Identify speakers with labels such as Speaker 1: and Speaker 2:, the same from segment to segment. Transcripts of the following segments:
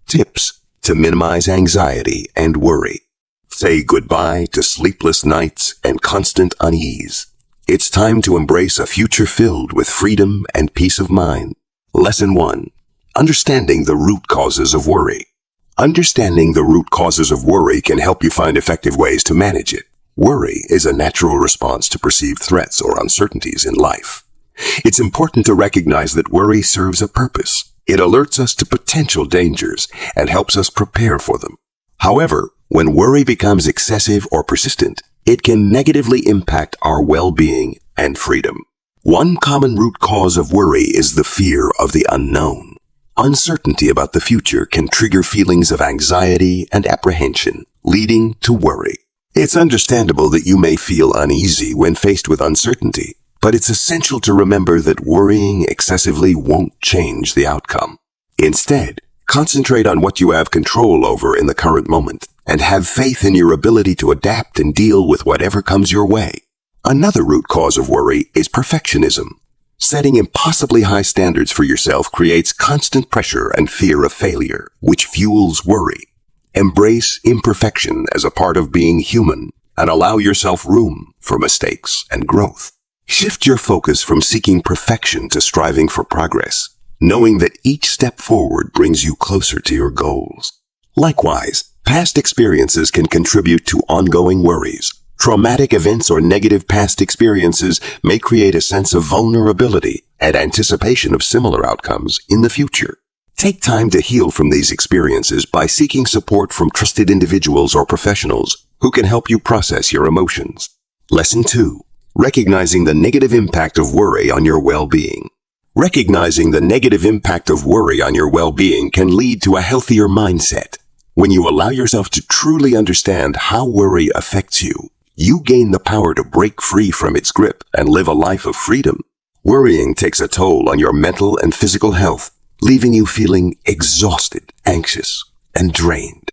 Speaker 1: Tips to minimize anxiety and worry. Say goodbye to sleepless nights and constant unease. It's time to embrace a future filled with freedom and peace of mind. Lesson 1. Understanding the root causes of worry. Understanding the root causes of worry can help you find effective ways to manage it. Worry is a natural response to perceived threats or uncertainties in life. It's important to recognize that worry serves a purpose. It alerts us to potential dangers and helps us prepare for them. However, when worry becomes excessive or persistent, it can negatively impact our well-being and freedom. One common root cause of worry is the fear of the unknown. Uncertainty about the future can trigger feelings of anxiety and apprehension, leading to worry. It's understandable that you may feel uneasy when faced with uncertainty, but it's essential to remember that worrying excessively won't change the outcome. Instead, concentrate on what you have control over in the current moment, and have faith in your ability to adapt and deal with whatever comes your way. Another root cause of worry is perfectionism. Setting impossibly high standards for yourself creates constant pressure and fear of failure, which fuels worry. Embrace imperfection as a part of being human and allow yourself room for mistakes and growth. Shift your focus from seeking perfection to striving for progress, knowing that each step forward brings you closer to your goals. Likewise, past experiences can contribute to ongoing worries. Traumatic events or negative past experiences may create a sense of vulnerability and anticipation of similar outcomes in the future. Take time to heal from these experiences by seeking support from trusted individuals or professionals who can help you process your emotions. Lesson 2. Recognizing the negative impact of worry on your well-being. Recognizing the negative impact of worry on your well-being can lead to a healthier mindset. When you allow yourself to truly understand how worry affects you, you gain the power to break free from its grip and live a life of freedom. Worrying takes a toll on your mental and physical health, leaving you feeling exhausted, anxious, and drained.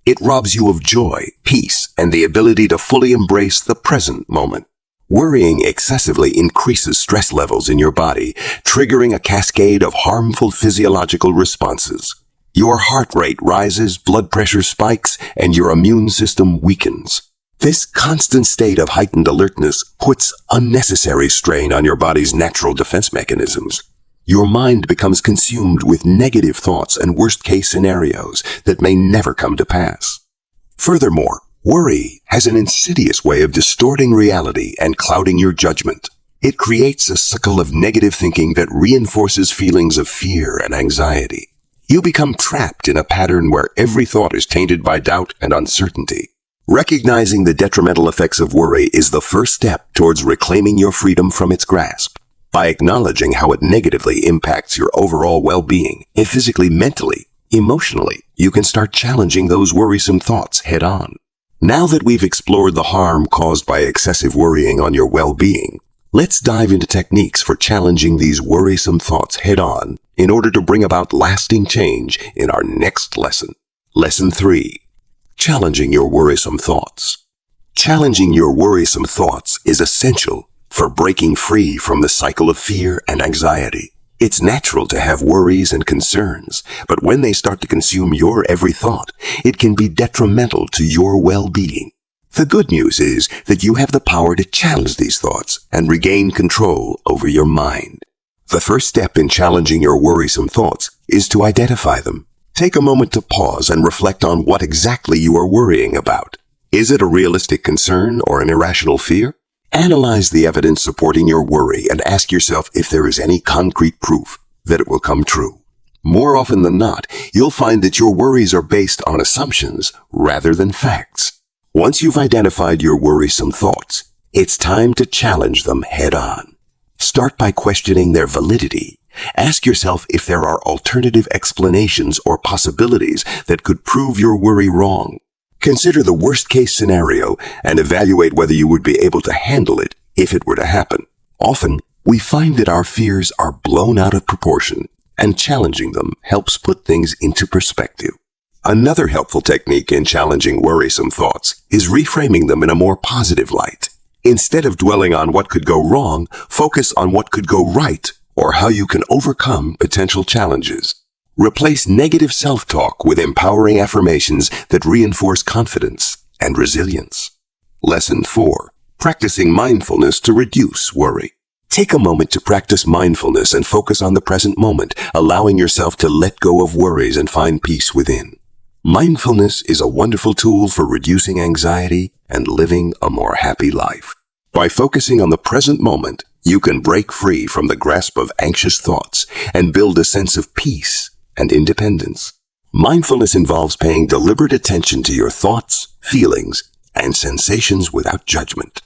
Speaker 1: It robs you of joy, peace, and the ability to fully embrace the present moment. Worrying excessively increases stress levels in your body, triggering a cascade of harmful physiological responses. Your heart rate rises, blood pressure spikes, and your immune system weakens. This constant state of heightened alertness puts unnecessary strain on your body's natural defense mechanisms. Your mind becomes consumed with negative thoughts and worst-case scenarios that may never come to pass. Furthermore, worry has an insidious way of distorting reality and clouding your judgment. It creates a cycle of negative thinking that reinforces feelings of fear and anxiety. You become trapped in a pattern where every thought is tainted by doubt and uncertainty. Recognizing the detrimental effects of worry is the first step towards reclaiming your freedom from its grasp. By acknowledging how it negatively impacts your overall well-being, physically, mentally, emotionally, you can start challenging those worrisome thoughts head-on. Now that we've explored the harm caused by excessive worrying on your well-being, let's dive into techniques for challenging these worrisome thoughts head-on in order to bring about lasting change in our next lesson. Lesson 3. Challenging your worrisome thoughts. Challenging your worrisome thoughts is essential for breaking free from the cycle of fear and anxiety. It's natural to have worries and concerns, but when they start to consume your every thought, it can be detrimental to your well-being. The good news is that you have the power to challenge these thoughts and regain control over your mind. The first step in challenging your worrisome thoughts is to identify them. Take a moment to pause and reflect on what exactly you are worrying about. Is it a realistic concern or an irrational fear? Analyze the evidence supporting your worry and ask yourself if there is any concrete proof that it will come true. More often than not, you'll find that your worries are based on assumptions rather than facts. Once you've identified your worrisome thoughts, it's time to challenge them head-on. Start by questioning their validity. Ask yourself if there are alternative explanations or possibilities that could prove your worry wrong. Consider the worst-case scenario and evaluate whether you would be able to handle it if it were to happen. Often, we find that our fears are blown out of proportion, and challenging them helps put things into perspective. Another helpful technique in challenging worrisome thoughts is reframing them in a more positive light. Instead of dwelling on what could go wrong, focus on what could go right or how you can overcome potential challenges. Replace negative self-talk with empowering affirmations that reinforce confidence and resilience. Lesson 4. Practicing mindfulness to reduce worry. Take a moment to practice mindfulness and focus on the present moment, allowing yourself to let go of worries and find peace within. Mindfulness is a wonderful tool for reducing anxiety and living a more happy life. By focusing on the present moment, you can break free from the grasp of anxious thoughts and build a sense of peace and independence. Mindfulness involves paying deliberate attention to your thoughts, feelings, and sensations without judgment.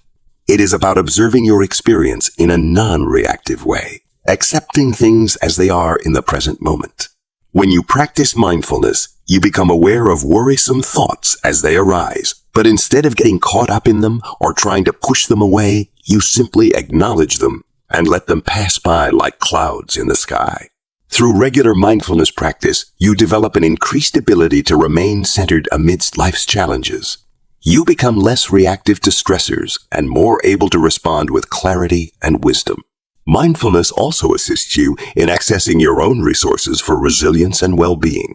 Speaker 1: It is about observing your experience in a non-reactive way, accepting things as they are in the present moment. When you practice mindfulness, you become aware of worrisome thoughts as they arise, but instead of getting caught up in them or trying to push them away, you simply acknowledge them and let them pass by like clouds in the sky. Through regular mindfulness practice, you develop an increased ability to remain centered amidst life's challenges. You become less reactive to stressors and more able to respond with clarity and wisdom. Mindfulness also assists you in accessing your own resources for resilience and well-being.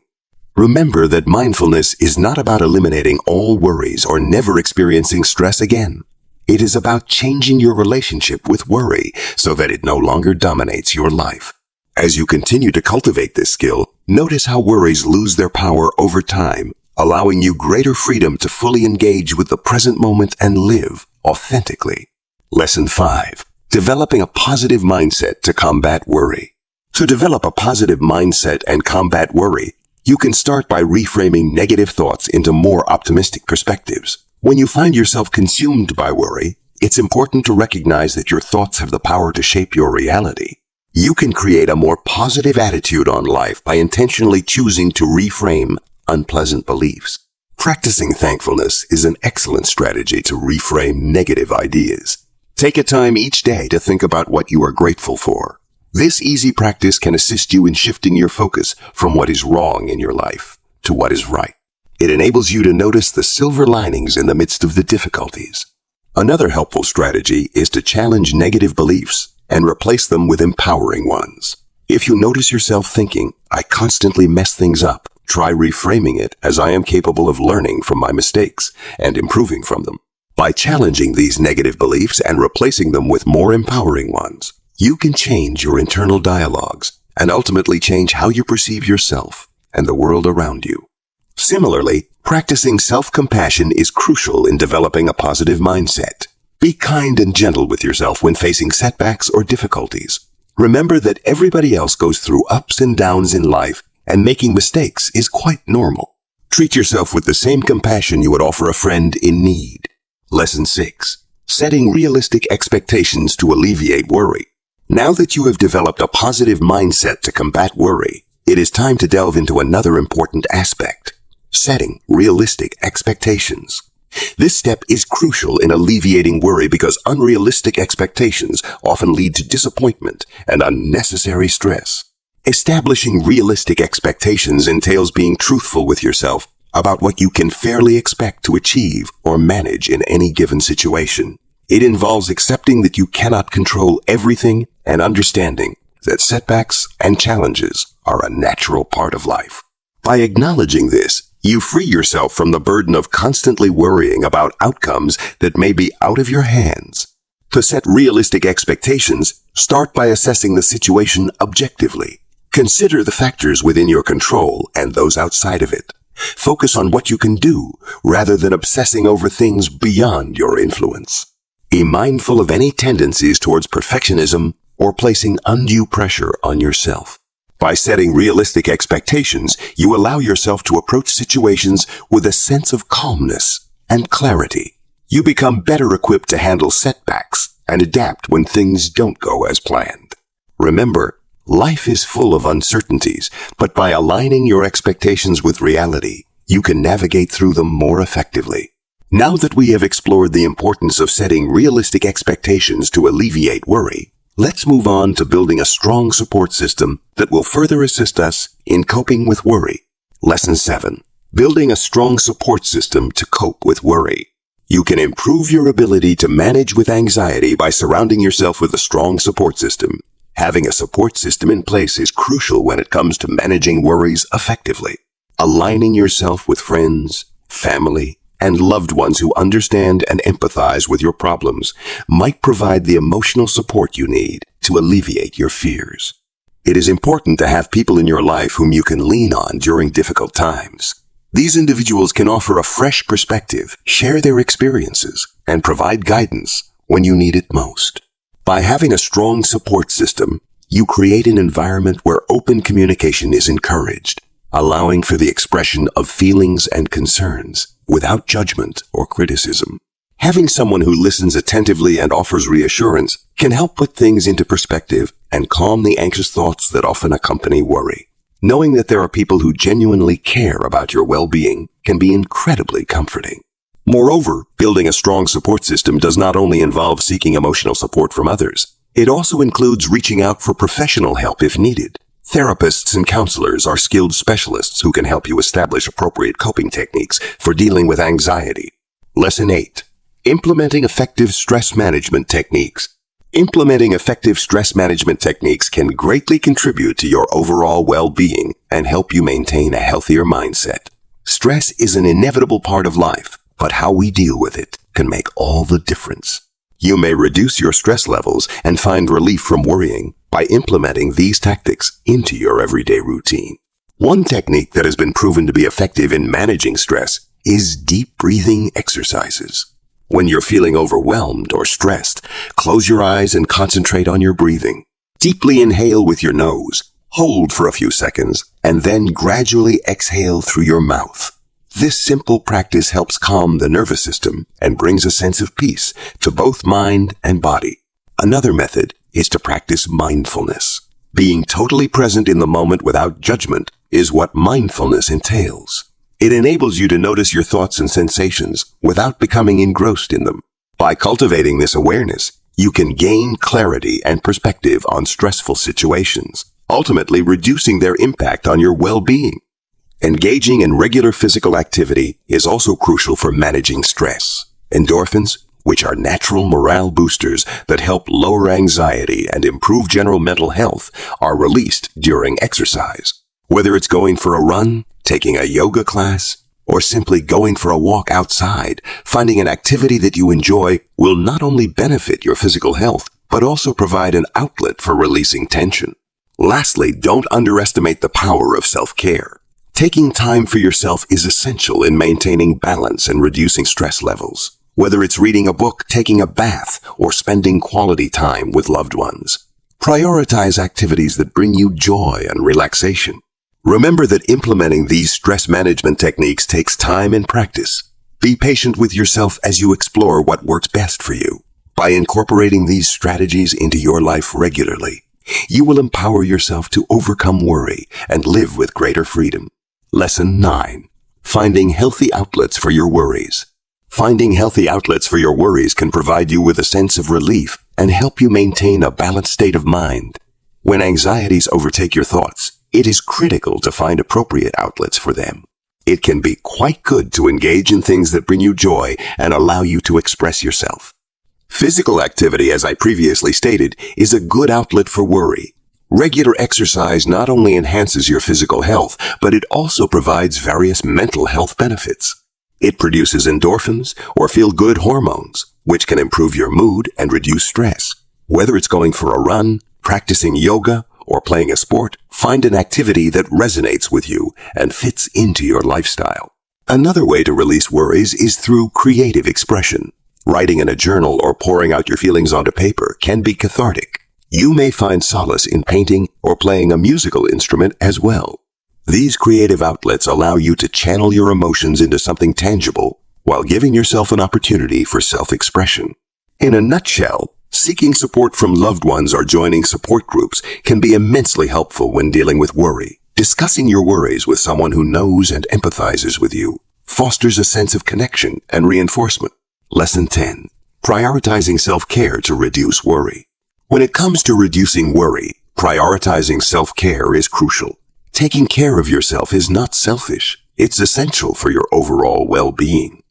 Speaker 1: Remember that mindfulness is not about eliminating all worries or never experiencing stress again. It is about changing your relationship with worry so that it no longer dominates your life. As you continue to cultivate this skill, notice how worries lose their power over time, allowing you greater freedom to fully engage with the present moment and live authentically. Lesson 5. Developing a positive mindset to combat worry. To develop a positive mindset and combat worry, you can start by reframing negative thoughts into more optimistic perspectives. When you find yourself consumed by worry, it's important to recognize that your thoughts have the power to shape your reality. You can create a more positive attitude on life by intentionally choosing to reframe unpleasant beliefs. Practicing thankfulness is an excellent strategy to reframe negative ideas. Take a time each day to think about what you are grateful for. This easy practice can assist you in shifting your focus from what is wrong in your life to what is right. It enables you to notice the silver linings in the midst of the difficulties. Another helpful strategy is to challenge negative beliefs and replace them with empowering ones. If you notice yourself thinking, "I constantly mess things up," try reframing it as "I am capable of learning from my mistakes and improving from them." By challenging these negative beliefs and replacing them with more empowering ones, you can change your internal dialogues and ultimately change how you perceive yourself and the world around you. Similarly, practicing self-compassion is crucial in developing a positive mindset. Be kind and gentle with yourself when facing setbacks or difficulties. Remember that everybody else goes through ups and downs in life, and making mistakes is quite normal. Treat yourself with the same compassion you would offer a friend in need. Lesson 6. Setting realistic expectations to alleviate worry. Now that you have developed a positive mindset to combat worry, it is time to delve into another important aspect: setting realistic expectations. This step is crucial in alleviating worry because unrealistic expectations often lead to disappointment and unnecessary stress. Establishing realistic expectations entails being truthful with yourself about what you can fairly expect to achieve or manage in any given situation. It involves accepting that you cannot control everything and understanding that setbacks and challenges are a natural part of life. By acknowledging this, you free yourself from the burden of constantly worrying about outcomes that may be out of your hands. To set realistic expectations, start by assessing the situation objectively. Consider the factors within your control and those outside of it. Focus on what you can do rather than obsessing over things beyond your influence. Be mindful of any tendencies towards perfectionism or placing undue pressure on yourself. By setting realistic expectations, you allow yourself to approach situations with a sense of calmness and clarity. You become better equipped to handle setbacks and adapt when things don't go as planned. Remember, life is full of uncertainties, but by aligning your expectations with reality, you can navigate through them more effectively. Now that we have explored the importance of setting realistic expectations to alleviate worry, let's move on to building a strong support system that will further assist us in coping with worry. Lesson 7. Building a strong support system to cope with worry. You can improve your ability to manage with anxiety by surrounding yourself with a strong support system. Having a support system in place is crucial when it comes to managing worries effectively. Aligning yourself with friends, family, and loved ones who understand and empathize with your problems might provide the emotional support you need to alleviate your fears. It is important to have people in your life whom you can lean on during difficult times. These individuals can offer a fresh perspective, share their experiences, and provide guidance when you need it most. By having a strong support system, you create an environment where open communication is encouraged, allowing for the expression of feelings and concerns without judgment or criticism. Having someone who listens attentively and offers reassurance can help put things into perspective and calm the anxious thoughts that often accompany worry. Knowing that there are people who genuinely care about your well-being can be incredibly comforting. Moreover, building a strong support system does not only involve seeking emotional support from others, it also includes reaching out for professional help if needed. Therapists and counselors are skilled specialists who can help you establish appropriate coping techniques for dealing with anxiety. Lesson 8. Implementing effective stress management techniques. Implementing effective stress management techniques can greatly contribute to your overall well-being and help you maintain a healthier mindset. Stress is an inevitable part of life, but how we deal with it can make all the difference. You may reduce your stress levels and find relief from worrying by implementing these tactics into your everyday routine. One technique that has been proven to be effective in managing stress is deep breathing exercises. When you're feeling overwhelmed or stressed, close your eyes and concentrate on your breathing. Deeply inhale with your nose, hold for a few seconds, and then gradually exhale through your mouth. This simple practice helps calm the nervous system and brings a sense of peace to both mind and body. Another method is to practice mindfulness. Being totally present in the moment without judgment is what mindfulness entails. It enables you to notice your thoughts and sensations without becoming engrossed in them. By cultivating this awareness, you can gain clarity and perspective on stressful situations, ultimately reducing their impact on your well-being. Engaging in regular physical activity is also crucial for managing stress. Endorphins, which are natural morale boosters that help lower anxiety and improve general mental health, are released during exercise. Whether it's going for a run, taking a yoga class, or simply going for a walk outside, finding an activity that you enjoy will not only benefit your physical health, but also provide an outlet for releasing tension. Lastly, don't underestimate the power of self-care. Taking time for yourself is essential in maintaining balance and reducing stress levels. Whether it's reading a book, taking a bath, or spending quality time with loved ones, prioritize activities that bring you joy and relaxation. Remember that implementing these stress management techniques takes time and practice. Be patient with yourself as you explore what works best for you. By incorporating these strategies into your life regularly, you will empower yourself to overcome worry and live with greater freedom. Lesson 9. Finding healthy outlets for your worries. Finding healthy outlets for your worries can provide you with a sense of relief and help you maintain a balanced state of mind. When anxieties overtake your thoughts, it is critical to find appropriate outlets for them. It can be quite good to engage in things that bring you joy and allow you to express yourself. Physical activity, as I previously stated, is a good outlet for worry. Regular exercise not only enhances your physical health, but it also provides various mental health benefits. It produces endorphins or feel-good hormones, which can improve your mood and reduce stress. Whether it's going for a run, practicing yoga, or playing a sport, find an activity that resonates with you and fits into your lifestyle. Another way to release worries is through creative expression. Writing in a journal or pouring out your feelings onto paper can be cathartic. You may find solace in painting or playing a musical instrument as well. These creative outlets allow you to channel your emotions into something tangible while giving yourself an opportunity for self-expression. In a nutshell, seeking support from loved ones or joining support groups can be immensely helpful when dealing with worry. Discussing your worries with someone who knows and empathizes with you fosters a sense of connection and reinforcement. Lesson 10. Prioritizing self-care to reduce worry. When it comes to reducing worry, prioritizing self-care is crucial. Taking care of yourself is not selfish. It's essential for your overall well-being.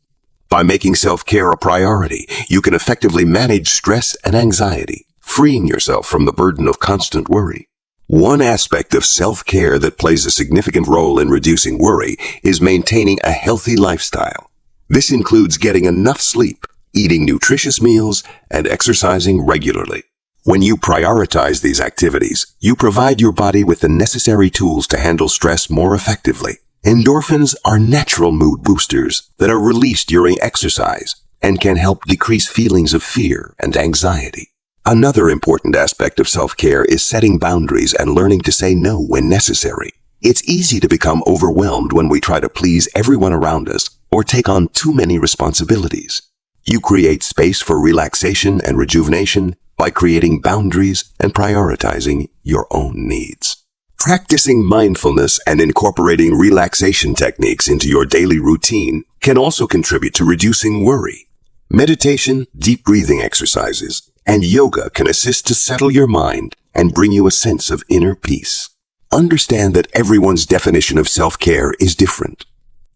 Speaker 1: By making self-care a priority, you can effectively manage stress and anxiety, freeing yourself from the burden of constant worry. One aspect of self-care that plays a significant role in reducing worry is maintaining a healthy lifestyle. This includes getting enough sleep, eating nutritious meals, and exercising regularly. When you prioritize these activities, you provide your body with the necessary tools to handle stress more effectively. Endorphins are natural mood boosters that are released during exercise and can help decrease feelings of fear and anxiety. Another important aspect of self-care is setting boundaries and learning to say no when necessary. It's easy to become overwhelmed when we try to please everyone around us or take on too many responsibilities. You create space for relaxation and rejuvenation by creating boundaries and prioritizing your own needs. Practicing mindfulness and incorporating relaxation techniques into your daily routine can also contribute to reducing worry. Meditation, deep breathing exercises, and yoga can assist to settle your mind and bring you a sense of inner peace. Understand that everyone's definition of self-care is different.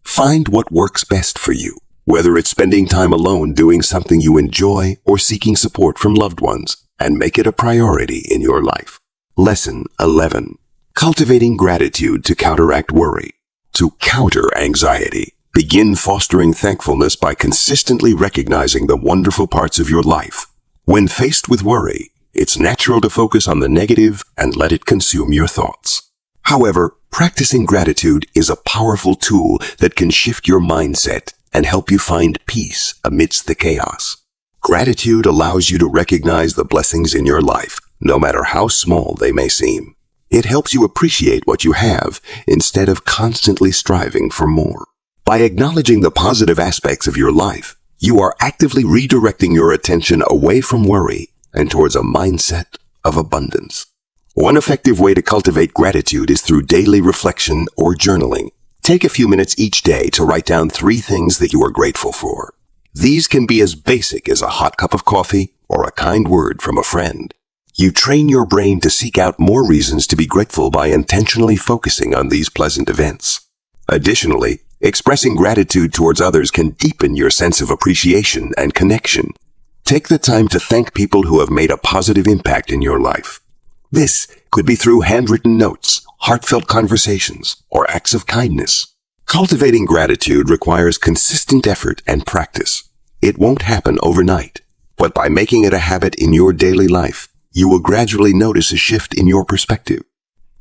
Speaker 1: Find what works best for you, whether it's spending time alone doing something you enjoy or seeking support from loved ones, and make it a priority in your life. Lesson 11. Cultivating gratitude to counteract worry. To counter anxiety, begin fostering thankfulness by consistently recognizing the wonderful parts of your life. When faced with worry, it's natural to focus on the negative and let it consume your thoughts. However, practicing gratitude is a powerful tool that can shift your mindset and help you find peace amidst the chaos. Gratitude allows you to recognize the blessings in your life, no matter how small they may seem. It helps you appreciate what you have instead of constantly striving for more. By acknowledging the positive aspects of your life, you are actively redirecting your attention away from worry and towards a mindset of abundance. One effective way to cultivate gratitude is through daily reflection or journaling. Take a few minutes each day to write down 3 things that you are grateful for. These can be as basic as a hot cup of coffee or a kind word from a friend. You train your brain to seek out more reasons to be grateful by intentionally focusing on these pleasant events. Additionally, expressing gratitude towards others can deepen your sense of appreciation and connection. Take the time to thank people who have made a positive impact in your life. This could be through handwritten notes, heartfelt conversations, or acts of kindness. Cultivating gratitude requires consistent effort and practice. It won't happen overnight, but by making it a habit in your daily life, you will gradually notice a shift in your perspective.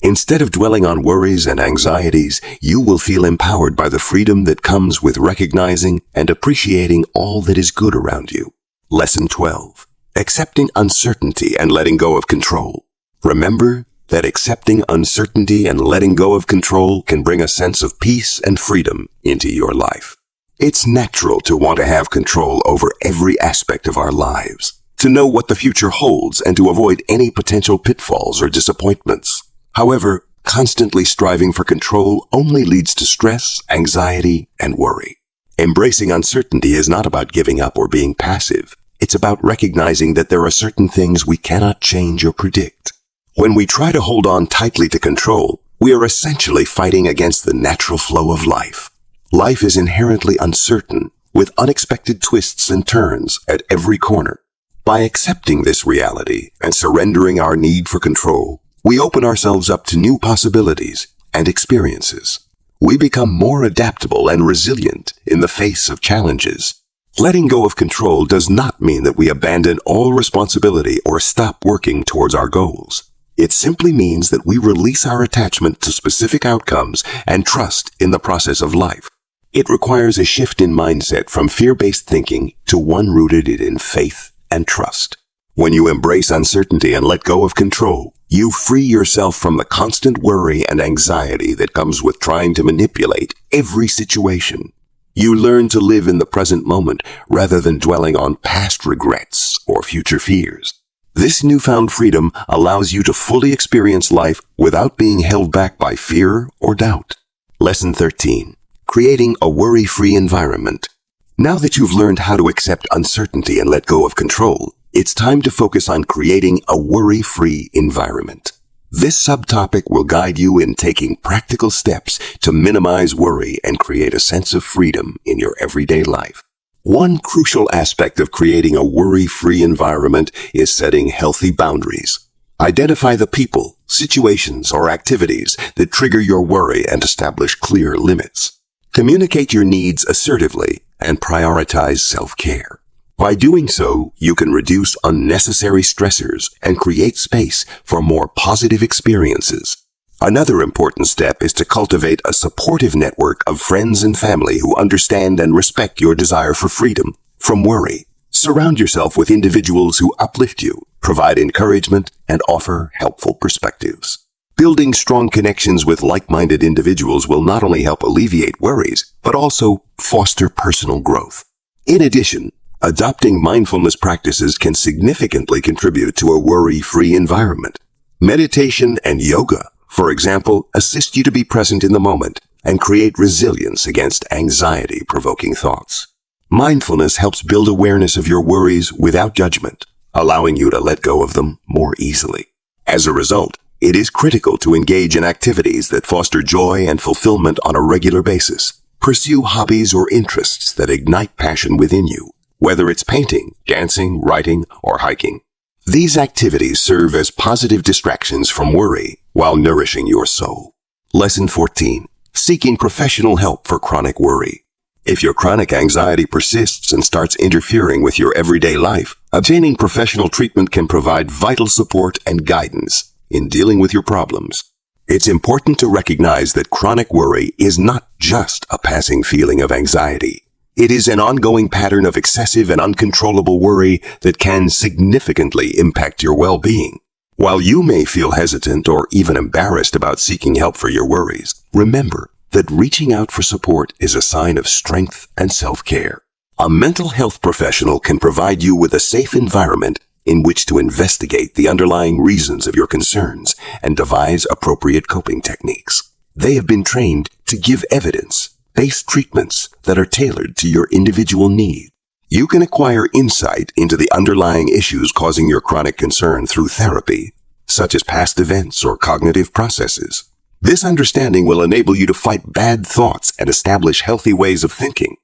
Speaker 1: Instead of dwelling on worries and anxieties, you will feel empowered by the freedom that comes with recognizing and appreciating all that is good around you. Lesson 12. Accepting uncertainty and letting go of control. Remember that accepting uncertainty and letting go of control can bring a sense of peace and freedom into your life. It's natural to want to have control over every aspect of our lives, to know what the future holds and to avoid any potential pitfalls or disappointments. However, constantly striving for control only leads to stress, anxiety, and worry. Embracing uncertainty is not about giving up or being passive. It's about recognizing that there are certain things we cannot change or predict. When we try to hold on tightly to control, we are essentially fighting against the natural flow of life. Life is inherently uncertain, with unexpected twists and turns at every corner. By accepting this reality and surrendering our need for control, we open ourselves up to new possibilities and experiences. We become more adaptable and resilient in the face of challenges. Letting go of control does not mean that we abandon all responsibility or stop working towards our goals. It simply means that we release our attachment to specific outcomes and trust in the process of life. It requires a shift in mindset from fear-based thinking to one rooted in faith and trust. When you embrace uncertainty and let go of control, you free yourself from the constant worry and anxiety that comes with trying to manipulate every situation. You learn to live in the present moment rather than dwelling on past regrets or future fears. This newfound freedom allows you to fully experience life without being held back by fear or doubt. Lesson 13. Creating a worry-free environment. Now that you've learned how to accept uncertainty and let go of control, it's time to focus on creating a worry-free environment. This subtopic will guide you in taking practical steps to minimize worry and create a sense of freedom in your everyday life. One crucial aspect of creating a worry-free environment is setting healthy boundaries. Identify the people, situations, or activities that trigger your worry and establish clear limits. Communicate your needs assertively and prioritize self-care. By doing so, you can reduce unnecessary stressors and create space for more positive experiences. Another important step is to cultivate a supportive network of friends and family who understand and respect your desire for freedom from worry. Surround yourself with individuals who uplift you, provide encouragement, and offer helpful perspectives. Building strong connections with like-minded individuals will not only help alleviate worries, but also foster personal growth. In addition, adopting mindfulness practices can significantly contribute to a worry-free environment. Meditation and yoga, for example, assist you to be present in the moment and create resilience against anxiety-provoking thoughts. Mindfulness helps build awareness of your worries without judgment, allowing you to let go of them more easily. As a result, it is critical to engage in activities that foster joy and fulfillment on a regular basis. Pursue hobbies or interests that ignite passion within you, whether it's painting, dancing, writing, or hiking. These activities serve as positive distractions from worry while nourishing your soul. Lesson 14. Seeking professional help for chronic worry. If your chronic anxiety persists and starts interfering with your everyday life, obtaining professional treatment can provide vital support and guidance in dealing with your problems. It's important to recognize that chronic worry is not just a passing feeling of anxiety. It is an ongoing pattern of excessive and uncontrollable worry that can significantly impact your well-being. While you may feel hesitant or even embarrassed about seeking help for your worries, remember that reaching out for support is a sign of strength and self-care. A mental health professional can provide you with a safe environment in which to investigate the underlying reasons of your concerns and devise appropriate coping techniques. They have been trained to give evidence-based treatments that are tailored to your individual needs. You can acquire insight into the underlying issues causing your chronic concern through therapy, such as past events or cognitive processes. This understanding will enable you to fight bad thoughts and establish healthy ways of thinking.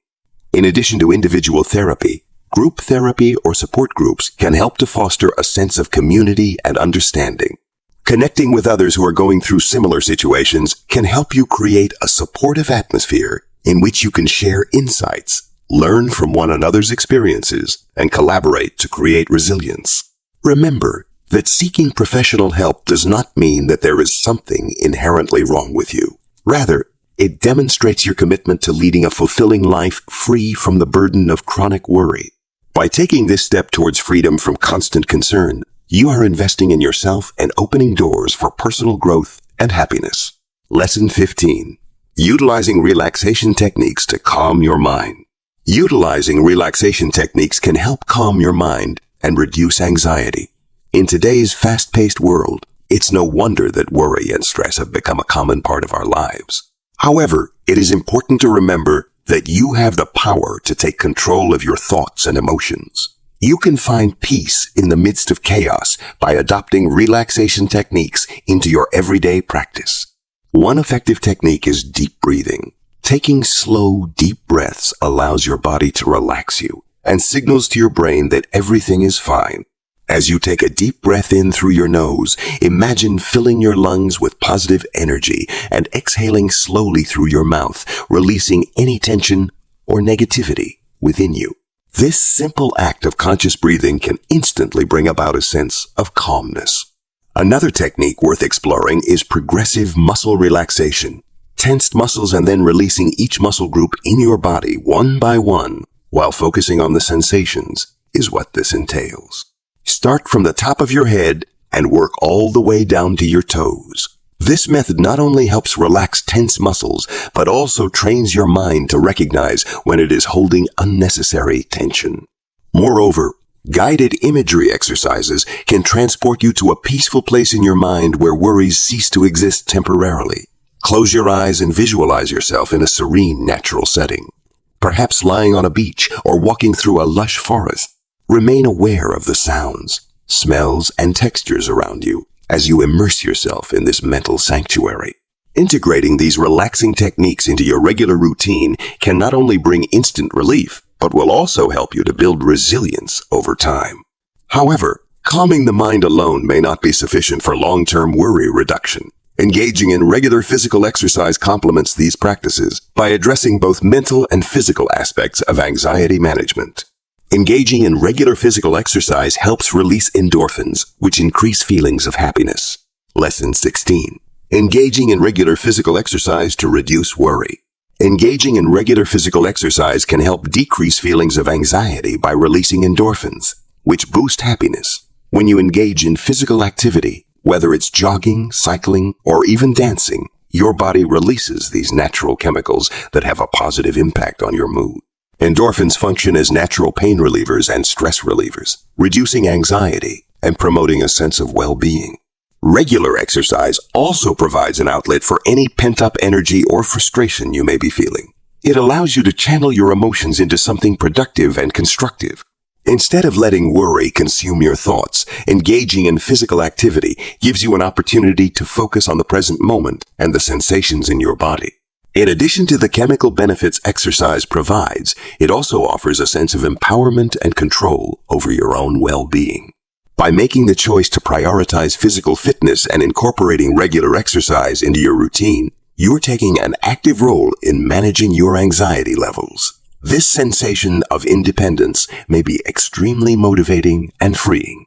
Speaker 1: In addition to individual therapy, group therapy or support groups can help to foster a sense of community and understanding. Connecting with others who are going through similar situations can help you create a supportive atmosphere in which you can share insights, learn from one another's experiences, and collaborate to create resilience. Remember that seeking professional help does not mean that there is something inherently wrong with you. Rather, it demonstrates your commitment to leading a fulfilling life free from the burden of chronic worry. By taking this step towards freedom from constant concern, you are investing in yourself and opening doors for personal growth and happiness. Lesson 15. Utilizing relaxation techniques to calm your mind. Utilizing relaxation techniques can help calm your mind and reduce anxiety. In today's fast-paced world, it's no wonder that worry and stress have become a common part of our lives. However, it is important to remember that you have the power to take control of your thoughts and emotions. You can find peace in the midst of chaos by adopting relaxation techniques into your everyday practice. One effective technique is deep breathing. Taking slow, deep breaths allows your body to relax you and signals to your brain that everything is fine. As you take a deep breath in through your nose, imagine filling your lungs with positive energy and exhaling slowly through your mouth, releasing any tension or negativity within you. This simple act of conscious breathing can instantly bring about a sense of calmness. Another technique worth exploring is progressive muscle relaxation. Tensed muscles and then releasing each muscle group in your body one by one while focusing on the sensations is what this entails. Start from the top of your head and work all the way down to your toes. This method not only helps relax tense muscles, but also trains your mind to recognize when it is holding unnecessary tension. Moreover, guided imagery exercises can transport you to a peaceful place in your mind where worries cease to exist temporarily. Close your eyes and visualize yourself in a serene, natural setting, perhaps lying on a beach or walking through a lush forest. Remain aware of the sounds, smells, and textures around you as you immerse yourself in this mental sanctuary. Integrating these relaxing techniques into your regular routine can not only bring instant relief, but will also help you to build resilience over time. However, calming the mind alone may not be sufficient for long-term worry reduction. Engaging in regular physical exercise complements these practices by addressing both mental and physical aspects of anxiety management. Engaging in regular physical exercise helps release endorphins, which increase feelings of happiness. Lesson 16. Engaging in regular physical exercise to reduce worry. Engaging in regular physical exercise can help decrease feelings of anxiety by releasing endorphins, which boost happiness. When you engage in physical activity, whether it's jogging, cycling, or even dancing, your body releases these natural chemicals that have a positive impact on your mood. Endorphins function as natural pain relievers and stress relievers, reducing anxiety and promoting a sense of well-being. Regular exercise also provides an outlet for any pent-up energy or frustration you may be feeling. It allows you to channel your emotions into something productive and constructive. Instead of letting worry consume your thoughts, engaging in physical activity gives you an opportunity to focus on the present moment and the sensations in your body. In addition to the chemical benefits exercise provides, it also offers a sense of empowerment and control over your own well-being. By making the choice to prioritize physical fitness and incorporating regular exercise into your routine, you're taking an active role in managing your anxiety levels. This sensation of independence may be extremely motivating and freeing.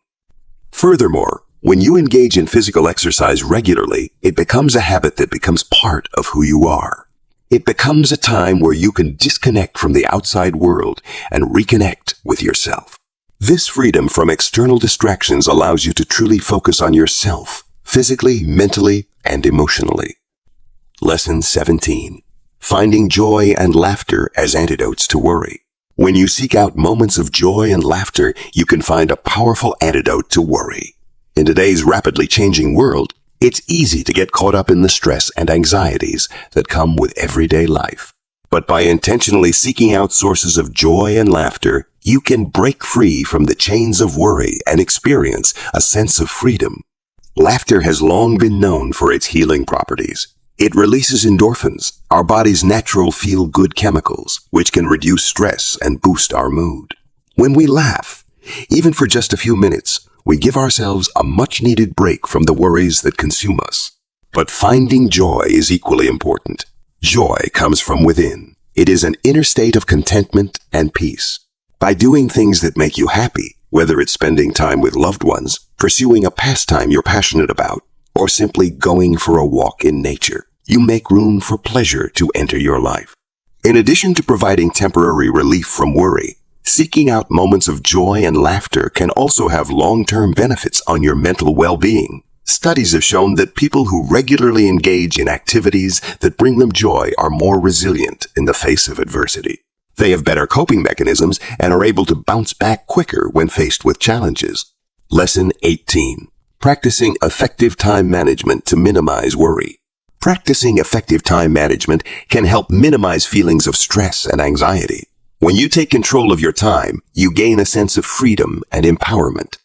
Speaker 1: Furthermore, when you engage in physical exercise regularly, it becomes a habit that becomes part of who you are. It becomes a time where you can disconnect from the outside world and reconnect with yourself. This freedom from external distractions allows you to truly focus on yourself, physically, mentally, and emotionally. Lesson 17. Finding joy and laughter as antidotes to worry. When you seek out moments of joy and laughter, you can find a powerful antidote to worry. In today's rapidly changing world, it's easy to get caught up in the stress and anxieties that come with everyday life. But by intentionally seeking out sources of joy and laughter, you can break free from the chains of worry and experience a sense of freedom. Laughter has long been known for its healing properties. It releases endorphins, our body's natural feel-good chemicals, which can reduce stress and boost our mood. When we laugh, even for just a few minutes, we give ourselves a much-needed break from the worries that consume us. But finding joy is equally important. Joy comes from within. It is an inner state of contentment and peace. By doing things that make you happy, whether it's spending time with loved ones, pursuing a pastime you're passionate about, or simply going for a walk in nature, you make room for pleasure to enter your life. In addition to providing temporary relief from worry, seeking out moments of joy and laughter can also have long-term benefits on your mental well-being. Studies have shown that people who regularly engage in activities that bring them joy are more resilient in the face of adversity. They have better coping mechanisms and are able to bounce back quicker when faced with challenges. Lesson 18. Practicing effective time management to minimize worry. Practicing effective time management can help minimize feelings of stress and anxiety. When you take control of your time, you gain a sense of freedom and empowerment.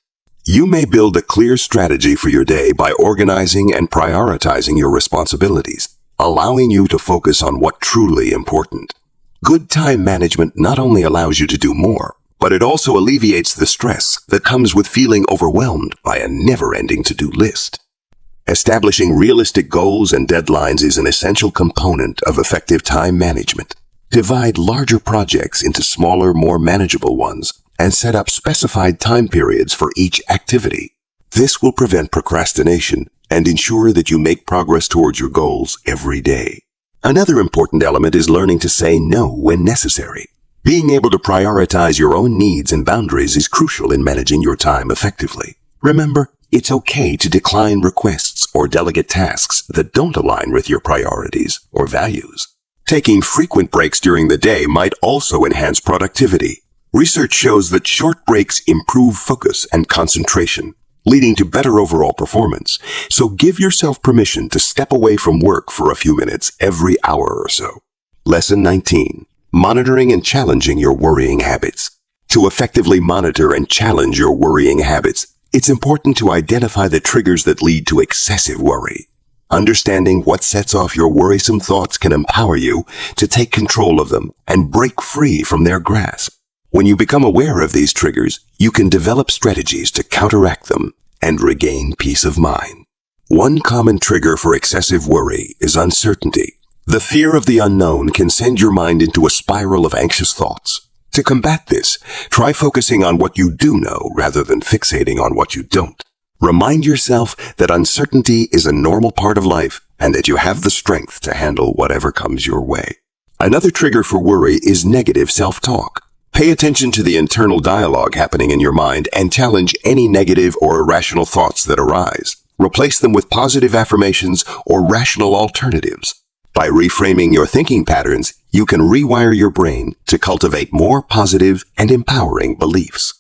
Speaker 1: You may build a clear strategy for your day by organizing and prioritizing your responsibilities, allowing you to focus on what's truly important. Good time management not only allows you to do more, but it also alleviates the stress that comes with feeling overwhelmed by a never-ending to-do list. Establishing realistic goals and deadlines is an essential component of effective time management. Divide larger projects into smaller, more manageable ones, and set up specified time periods for each activity. This will prevent procrastination and ensure that you make progress towards your goals every day. Another important element is learning to say no when necessary. Being able to prioritize your own needs and boundaries is crucial in managing your time effectively. Remember, it's okay to decline requests or delegate tasks that don't align with your priorities or values. Taking frequent breaks during the day might also enhance productivity. Research shows that short breaks improve focus and concentration, leading to better overall performance. So give yourself permission to step away from work for a few minutes every hour or so. Lesson 19. Monitoring and challenging your worrying habits. To effectively monitor and challenge your worrying habits, it's important to identify the triggers that lead to excessive worry. Understanding what sets off your worrisome thoughts can empower you to take control of them and break free from their grasp. When you become aware of these triggers, you can develop strategies to counteract them and regain peace of mind. One common trigger for excessive worry is uncertainty. The fear of the unknown can send your mind into a spiral of anxious thoughts. To combat this, try focusing on what you do know rather than fixating on what you don't. Remind yourself that uncertainty is a normal part of life and that you have the strength to handle whatever comes your way. Another trigger for worry is negative self-talk. Pay attention to the internal dialogue happening in your mind and challenge any negative or irrational thoughts that arise. Replace them with positive affirmations or rational alternatives. By reframing your thinking patterns, you can rewire your brain to cultivate more positive and empowering beliefs.